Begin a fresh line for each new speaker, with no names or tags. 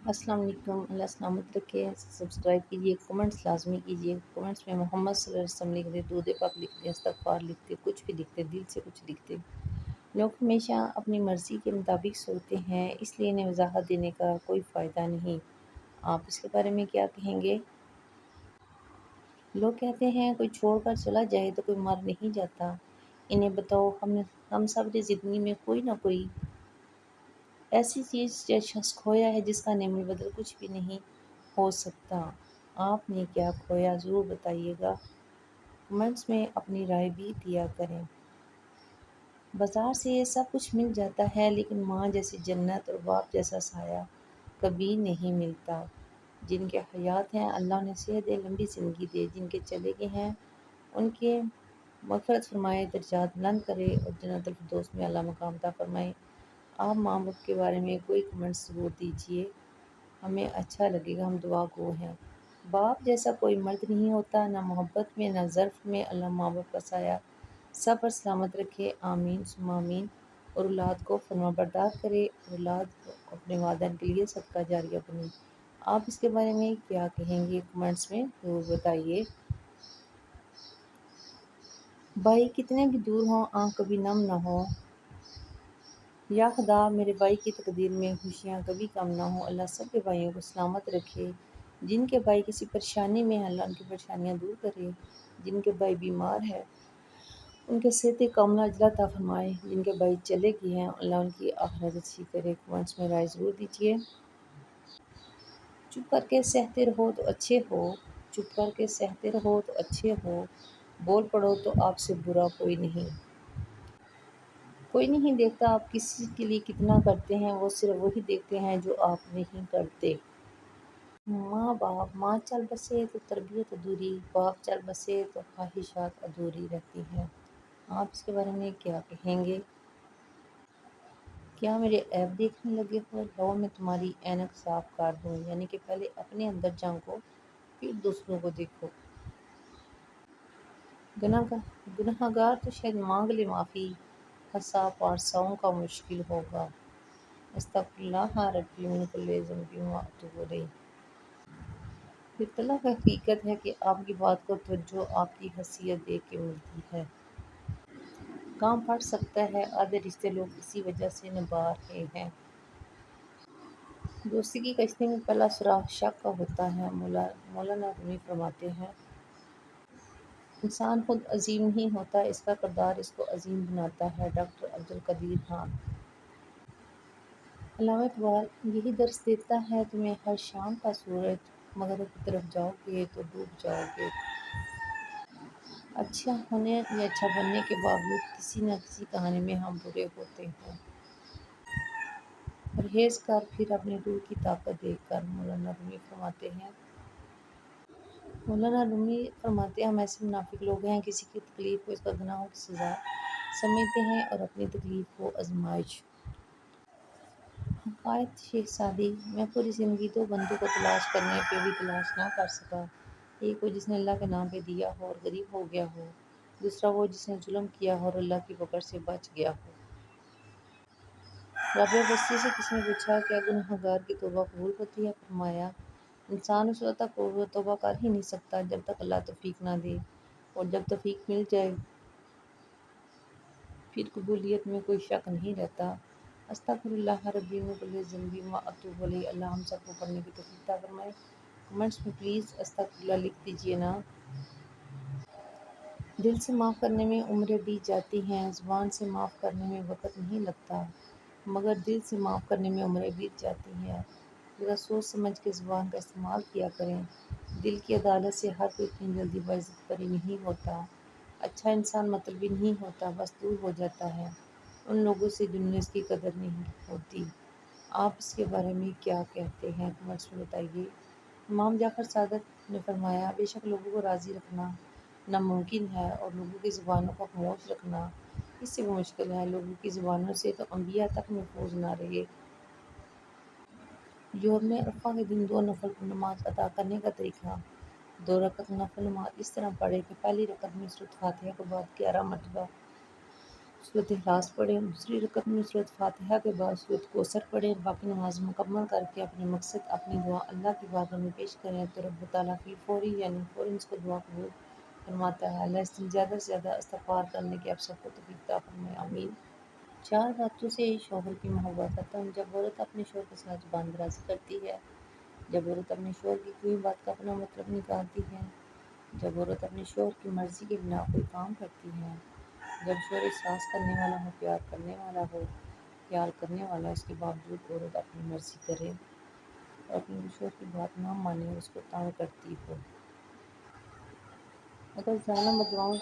السلام علیکم، اللہ سلامت رکھے۔ سبسکرائب کیجیے، کمنٹس لازمی کیجیے۔ کمنٹس میں محمد صلی اللہ علیہ وسلم لکھ دیں، درود پاک لکھ دیں، استغفار لکھ دیں، کچھ بھی لکھ دیں، دل سے کچھ لکھ دیں۔ لوگ ہمیشہ اپنی مرضی کے مطابق سوتے ہیں، اس لیے انہیں وضاحت دینے کا کوئی فائدہ نہیں۔ آپ اس کے بارے میں کیا کہیں گے؟ لوگ کہتے ہیں کوئی چھوڑ کر چلا جائے تو کوئی مر نہیں جاتا۔ انہیں بتاؤ، ہم سب نے زندگی میں کوئی نہ کوئی ایسی چیز یا شخص کھویا ہے جس کا نعم البدل کچھ بھی نہیں ہو سکتا۔ آپ نے کیا کھویا ضرور بتائیے گا۔ کمنٹس میں اپنی رائے بھی دیا کریں۔ بازار سے یہ سب کچھ مل جاتا ہے لیکن ماں جیسی جنت اور باپ جیسا سایہ کبھی نہیں ملتا۔ جن کے حیات ہیں اللہ انہیں صحت دے، لمبی زندگی دے۔ جن کے چلے گئے ہیں ان کے مغفرت فرمائے، درجات بلند کرے اور جنت الفردوس میں اعلیٰ مقام عطا فرمائے۔ آپ ماں باپ کے بارے میں کوئی کمنٹس ضرور دیجیے، ہمیں اچھا لگے گا، ہم دعا گو ہیں۔ باپ جیسا کوئی مرد نہیں ہوتا، نہ محبت میں نہ ظرف میں۔ اللہ ماں باپ کا سایہ سب پر سلامت رکھے، آمین ثم آمین۔ اور اولاد کو فرما بردار کرے، اولاد کو اپنے والدین کے لیے صدقہ جاریہ بنے۔ آپ اس کے بارے میں کیا کہیں گے؟ کمنٹس میں ضرور بتائیے۔ بھائی کتنے بھی دور ہوں، آنکھ کبھی نم نہ ہو۔ یا خدا میرے بھائی کی تقدیر میں خوشیاں کبھی کم نہ ہوں۔ اللہ سب کے بھائیوں کو سلامت رکھے۔ جن کے بھائی کسی پریشانی میں ہیں اللہ ان کی پریشانیاں دور کرے۔ جن کے بھائی بیمار ہے ان کے صحت کاملہ اجلا عطا فرمائے۔ جن کے بھائی چلے گئے ہیں اللہ ان کی آخرت اچھی کرے۔ کمنٹس میں رائے ضرور دیجیے۔ چپ کر کے سہتے رہو تو اچھے ہو، چپ کر کے سہتے رہو تو اچھے ہو، بول پڑو تو آپ سے برا کوئی نہیں۔ کوئی نہیں دیکھتا آپ کسی کے لیے کتنا کرتے ہیں، وہ صرف وہی دیکھتے ہیں جو آپ نہیں کرتے۔ ماں باپ، ماں چل بسے تو تربیت ادھوری، باپ چل بسے تو خواہشات ادھوری رہتی ہیں۔ آپ اس کے بارے میں کیا کہیں گے؟ کیا میرے عیب دیکھنے لگے ہو؟ لاؤ میں تمہاری اینک صاف کر دوں، یعنی کہ پہلے اپنے اندر جھانکو پھر دوسروں کو دیکھو۔ گنہگار تو شاید مانگ لے معافی، ہنسا پارساؤں کا مشکل ہوگا۔ استغفر اللہ ربی من کل ذنب و اتوب الیہ۔ یہ طلب حقیقت ہے کہ آپ کی بات کو توجہ آپ کی حیثیت دیکھ کے ملتی ہے۔ کام پڑ سکتا ہے، آدھے رشتے لوگ اسی وجہ سے نبھا رہے ہیں۔ دوستی کی کشتی میں پہلا سراغ شک کا ہوتا ہے۔ مولانا رومی فرماتے ہیں انسان خود عظیم نہیں ہوتا، اس کا کردار اس کو عظیم بناتا ہے۔ ڈاکٹر عبدالقدیر خان۔ علامہ اقبال۔ یہی درس دیتا ہے تمہیں ہر شام کا سورج، مغرب کی طرف جاؤ گے تو ڈوب جاؤ گے۔ اچھا ہونے یا اچھا بننے کے باوجود کسی نہ کسی کہانی میں ہم برے ہوتے ہیں۔ پرہیز کر پھر اپنی روح کی طاقت دیکھ کر۔ مولانا رومی فرماتے ہیں ہم ایسے منافق لوگ ہیں کسی کی تکلیف کو اس کا گناہوں کی سزا سمجھتے ہیں اور اپنی تکلیف کو آزمائش۔ حقائق شہزادی۔ میں پوری زندگی دو بندوں کو تلاش کرنے پہ بھی تلاش نہ کر سکا۔ ایک وہ جس نے اللہ کے نام پہ دیا ہو اور غریب ہو گیا ہو، دوسرا وہ جس نے ظلم کیا ہو اور اللہ کی پکڑ سے بچ گیا ہو۔ رابعہ بستی سے کسی نے پوچھا کیا گنہگار کی توبہ قبول ہوتی ہے؟ فرمایا انسان اس وقت تک توبہ کر ہی نہیں سکتا جب تک اللہ توفیق نہ دے، اور جب توفیق مل جائے پھر قبولیت میں کوئی شک نہیں رہتا۔ استغفر اللہ ربی من کل ذنب و اتوب الیہ۔ اللہ ہم سب کو پڑھنے کی توفیق عطا فرمائے۔ کمنٹس میں پلیز استغفر اللہ لکھ دیجیے نا۔ دل سے معاف کرنے میں عمریں بیت جاتی ہیں، زبان سے معاف کرنے میں وقت نہیں لگتا، مگر دل سے معاف کرنے میں عمریں بیت جاتی ہیں۔ ذرا سوچ سمجھ کے زبان کا استعمال کیا کریں۔ دل کی عدالت سے ہر کوئی اتنی جلدی باعزت بری نہیں ہوتا۔ اچھا انسان مطلبی نہیں ہوتا، بس دور ہو جاتا ہے ان لوگوں سے جنہیں اس کی قدر نہیں ہوتی۔ آپ اس کے بارے میں کیا کہتے ہیں؟ کمنٹس میں بتائیے۔ امام جعفر صادق نے فرمایا بے شک لوگوں کو راضی رکھنا ناممکن ہے اور لوگوں کی زبانوں کو خاموش رکھنا اس سے بھی مشکل ہے۔ لوگوں کی زبانوں سے تو انبیاء تک محفوظ نہ رہے۔ یوم عرفہ کے دن 2 نفل نماز ادا کرنے کا طریقہ۔ 2 نفل نماز اس طرح پڑھے کہ پہلی رکعت میں سورۃ فاتحہ کے بعد 11 مرتبہ صورت اخلاص پڑھیں، دوسری رکعت میں صورت فاتحہ کے بعد صورت کوثر پڑھیں، باقی نماز مکمل کر کے اپنے مقصد اپنی دعا اللہ کی بارگاہ میں پیش کریں تو رب تعالیٰ کی فوری یعنی فوراً اس کو دعا قبول فرماتا ہے۔ اللہ اس دن زیادہ سے زیادہ استغفار کرنے کی آپ سب کو توفیق عطا فرمائے، آمین۔ چار باتوں سے شوہر کی محبت ختم۔ جب عورت اپنے شوہر کے ساتھ زبان درازی کرتی ہے، جب عورت اپنے شوہر کی کوئی بات کا اپنا مطلب نکالتی ہے، جب عورت اپنے شوہر کی مرضی کے بنا کوئی کام کرتی ہے، جب شوہر احساس کرنے والا ہو، پیار کرنے والا ہو، خیال کرنے والا، اس کے باوجود عورت اپنی مرضی کرے اور اپنے شوہر کی بات نہ مانے اور اس کو تنگ کرتی ہو، اگر ظالم بددعاؤں